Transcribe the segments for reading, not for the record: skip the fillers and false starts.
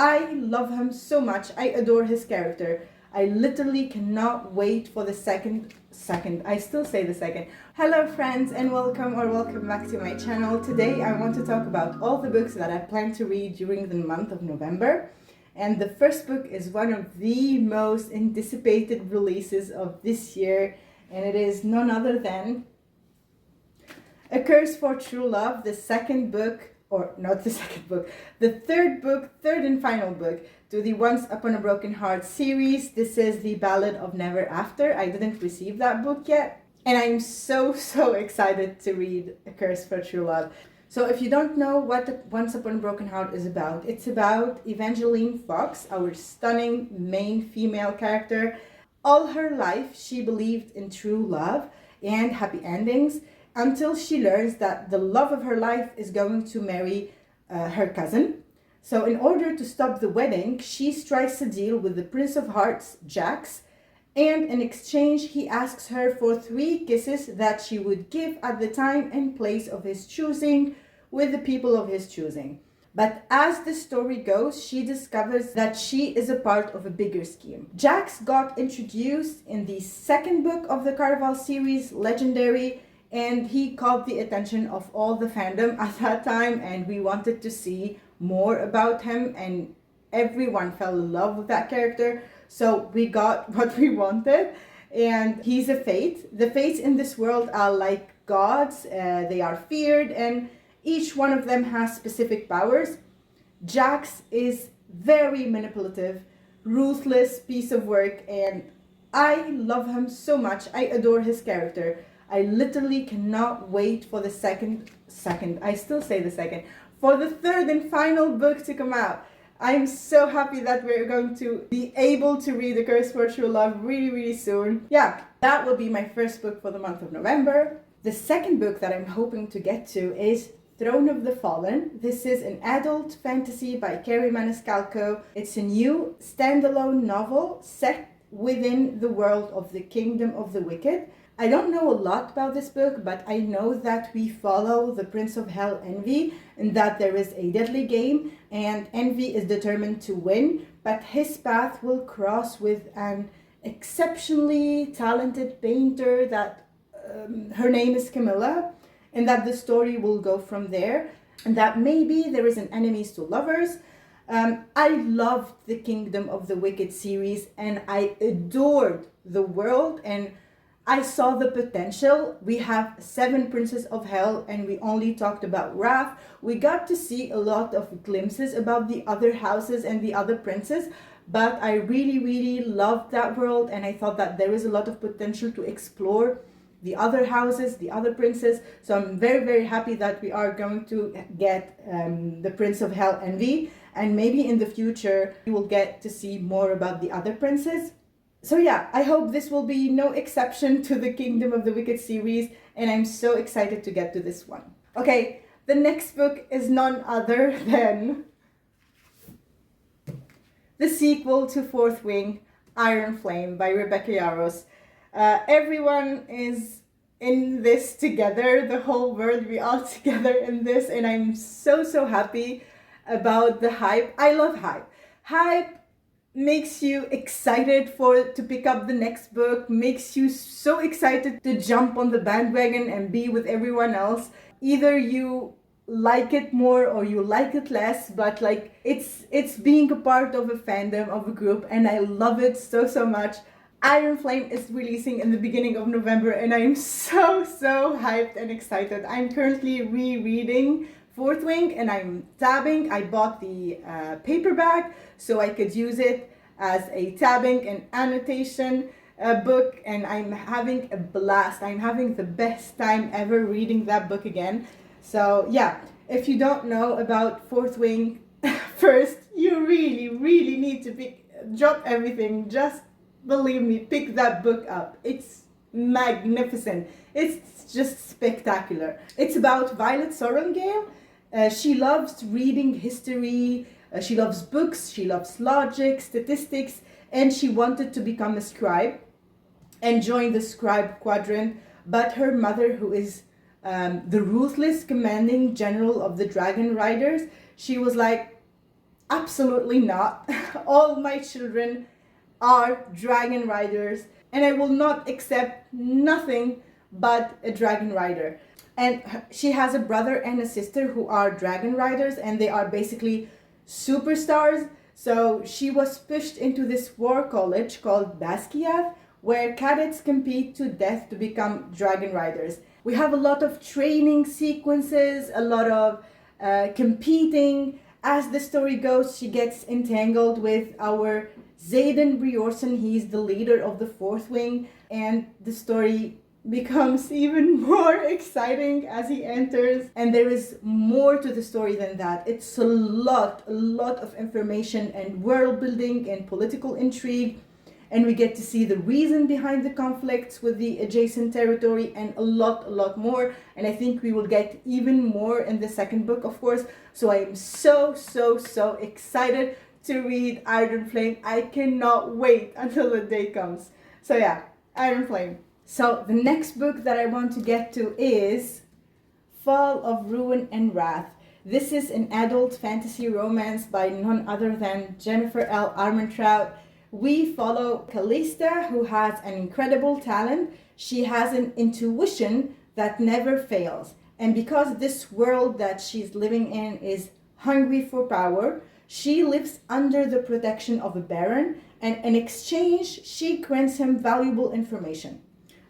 I love him so much. I adore his character. I literally cannot wait for the second. I still say the second. Hello friends and welcome back to my channel. Today I want to talk about all the books that I plan to read during the month of November. And the first book is one of the most anticipated releases of this year, and it is none other than A Curse for True Love, the second book, or not the second book, the third and final book to the Once Upon a Broken Heart series. This is the Ballad of Never After. I didn't receive that book yet, and I'm so excited to read A Curse for True Love. So if you don't know what Once Upon a Broken Heart is about, it's about Evangeline Fox, our stunning main female character. All her life, she believed in true love and happy endings until she learns that the love of her life is going to marry her cousin. So in order to stop the wedding, she strikes a deal with the Prince of Hearts, Jax, and in exchange, he asks her for 3 kisses that she would give at the time and place of his choosing with the people of his choosing. But as the story goes, she discovers that she is a part of a bigger scheme. Jax got introduced in the second book of the Caraval series, Legendary, and he caught the attention of all the fandom at that time, and we wanted to see more about him, and everyone fell in love with that character. So we got what we wanted, and he's a fate. The fates in this world are like gods. They are feared, and each one of them has specific powers. Jax is very manipulative, ruthless piece of work, and I love him so much. I adore his character. I literally cannot wait for the I still say the second, for the third and final book to come out. I'm so happy that we're going to be able to read A Curse for True Love really soon. Yeah, that will be my first book for the month of November. The second book that I'm hoping to get to is Throne of the Fallen. This is an adult fantasy by Carrie Maniscalco. It's a new standalone novel set within the world of the Kingdom of the Wicked. I don't know a lot about this book, but I know that we follow the Prince of Hell, Envy, and that there is a deadly game, and Envy is determined to win, but his path will cross with an exceptionally talented painter that her name is Camilla, and that the story will go from there, and that maybe there is an enemies to lovers. I loved the Kingdom of the Wicked series, and I adored the world, and I saw the potential. We have 7 Princes of Hell, and we only talked about Wrath. We got to see a lot of glimpses about the other houses and the other princes, but I really loved that world, and I thought that there is a lot of potential to explore the other houses, the other princes. So I'm very happy that we are going to get the Prince of Hell, Envy, and maybe in the future we will get to see more about the other princes. So yeah, I hope this will be no exception to the Kingdom of the Wicked series, and I'm so excited to get to this one. Okay, the next book is none other than the sequel to Fourth Wing, Iron Flame by Rebecca Yarros. Everyone is in this together, the whole world, we all together in this, and I'm so happy about the hype. I love hype. Hype makes you excited to pick up the next book, makes you so excited to jump on the bandwagon and be with everyone else. Either you like it more or you like it less, but like it's being a part of a fandom, of a group, and I love it so much. Iron Flame is releasing in the beginning of November, and I'm so hyped and excited. I'm currently rereading Fourth Wing, and I'm tabbing. I bought the paperback so I could use it as a tabbing and annotation book, and I'm having a blast. I'm having the best time ever reading that book again. So yeah, if you don't know about Fourth Wing, first you really need to drop everything. Just believe me, pick that book up. It's magnificent. It's just spectacular. It's about Violet Sorrengale. She loves reading history, she loves books, she loves logic, statistics, and she wanted to become a scribe and join the scribe quadrant. But her mother, who is the ruthless commanding general of the Dragon Riders, she was like, Absolutely not. All my children are dragon riders, and I will not accept nothing but a dragon rider. And she has a brother and a sister who are dragon riders, and they are basically superstars. So she was pushed into this war college called Basquiat, where cadets compete to death to become dragon riders. We have a lot of training sequences, a lot of competing. As the story goes, she gets entangled with our Zayden Briorson. He's the leader of the Fourth Wing, and the story becomes even more exciting as he enters. And there is more to the story than that. It's a lot of information and world building and political intrigue. And we get to see the reason behind the conflicts with the adjacent territory and a lot more. And I think we will get even more in the second book, of course. So I am so excited to read Iron Flame. I cannot wait until the day comes. So yeah, Iron Flame. So the next book that I want to get to is Fall of Ruin and Wrath. This is an adult fantasy romance by none other than Jennifer L. Armentrout. We follow Callista, who has an incredible talent. She has an intuition that never fails. And because this world that she's living in is hungry for power, she lives under the protection of a baron, and in exchange, she grants him valuable information.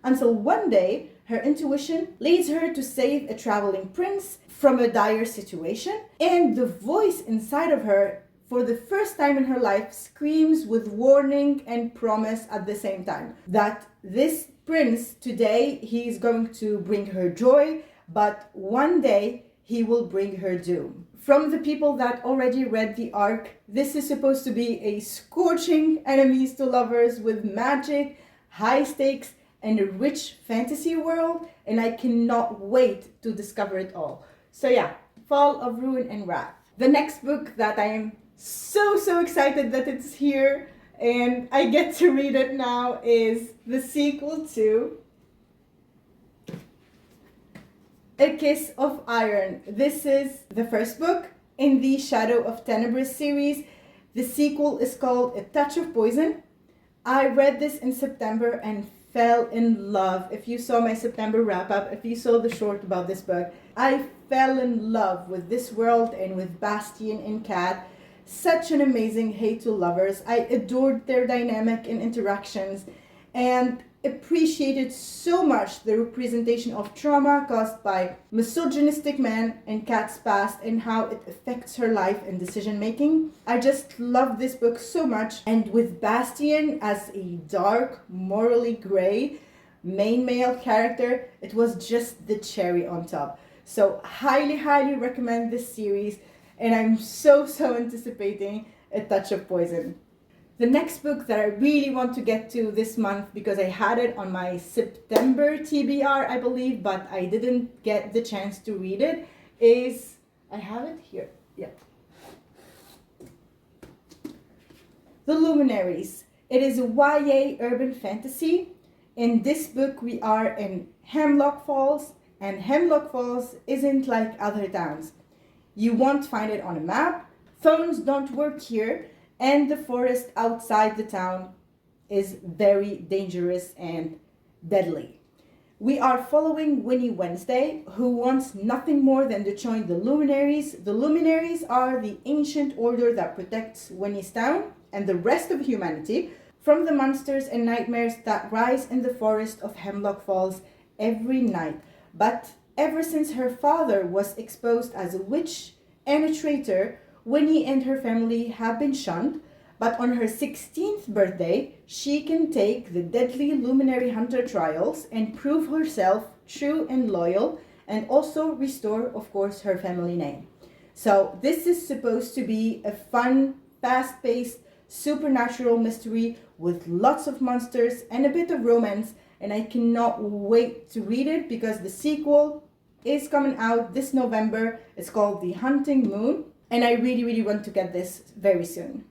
Until one day, her intuition leads her to save a traveling prince from a dire situation, and the voice inside of her, for the first time in her life, screams with warning and promise at the same time that this prince today, he is going to bring her joy, but one day he will bring her doom. From the people that already read the arc, this is supposed to be a scorching enemies to lovers with magic, high stakes, and a rich fantasy world, and I cannot wait to discover it all. So yeah, Fall of Ruin and Wrath. The next book that I am so excited that it's here and I get to read it now is the sequel to A Kiss of Iron. This is the first book in the Shadow of Tenebris series. The sequel is called A Touch of Poison. I read this in September and fell in love. If you saw my September wrap-up, if you saw the short about this book, I fell in love with this world and with Bastian and Kat. Such an amazing hate to lovers. I adored their dynamic and interactions and appreciated so much the representation of trauma caused by misogynistic men and Kat's past and how it affects her life and decision making. I just love this book so much, and with Bastian as a dark, morally gray main male character, it was just the cherry on top. So highly recommend this series, and I'm so anticipating A Touch of Poison. The next book that I really want to get to this month, because I had it on my September TBR, I believe, but I didn't get the chance to read it, is, I have it here, yeah. The Luminaries. It is a YA urban fantasy. In this book, we are in Hemlock Falls, and Hemlock Falls isn't like other towns. You won't find it on a map, phones don't work here, and the forest outside the town is very dangerous and deadly. We are following Winnie Wednesday, who wants nothing more than to join the Luminaries. The Luminaries are the ancient order that protects Winnie's town and the rest of humanity from the monsters and nightmares that rise in the forest of Hemlock Falls every night. But ever since her father was exposed as a witch and a traitor, Winnie and her family have been shunned, but on her 16th birthday, she can take the deadly Luminary Hunter trials and prove herself true and loyal, and also restore, of course, her family name. So this is supposed to be a fun, fast-paced, supernatural mystery with lots of monsters and a bit of romance, and I cannot wait to read it because the sequel is coming out this November. It's called The Hunting Moon, and I really want to get this very soon.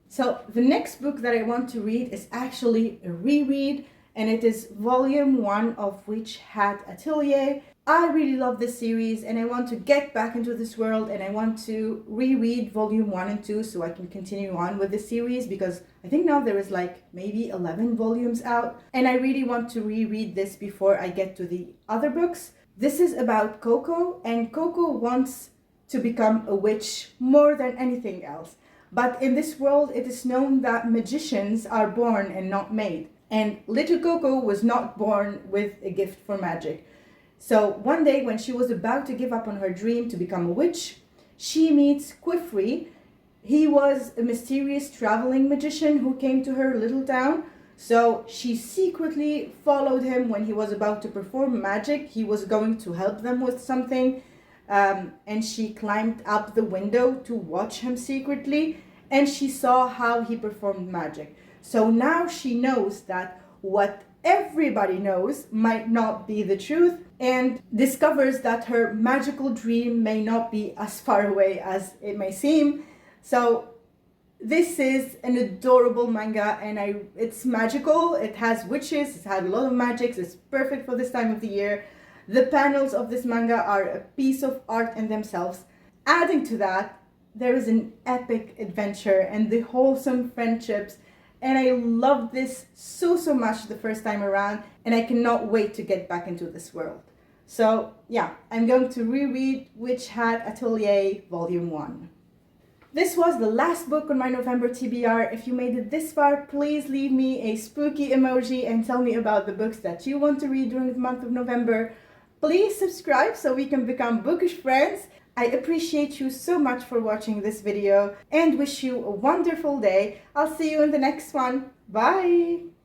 So the next book that I want to read is actually a reread, and it is volume 1 of Witch Hat Atelier. I really love this series and I want to get back into this world, and I want to reread volume 1 and 2 so I can continue on with the series, because I think now there is like maybe 11 volumes out, and I really want to reread this before I get to the other books. This is about Coco, and Coco wants to become a witch more than anything else. But in this world, it is known that magicians are born and not made. And little Coco was not born with a gift for magic. So one day when she was about to give up on her dream to become a witch, she meets Quifrey. He was a mysterious traveling magician who came to her little town. So she secretly followed him when he was about to perform magic. He was going to help them with something. And she climbed up the window to watch him secretly, and she saw how he performed magic. So now she knows that what everybody knows might not be the truth, and discovers that her magical dream may not be as far away as it may seem. So this is an adorable manga, and it's magical, it has witches, it's had a lot of magics, it's perfect for this time of the year. The panels of this manga are a piece of art in themselves. Adding to that, there is an epic adventure and the wholesome friendships, and I loved this so much the first time around, and I cannot wait to get back into this world. So yeah, I'm going to reread Witch Hat Atelier Volume 1. This was the last book on my November TBR. If you made it this far, please leave me a spooky emoji and tell me about the books that you want to read during the month of November. Please subscribe so we can become bookish friends. I appreciate you so much for watching this video and wish you a wonderful day. I'll see you in the next one. Bye!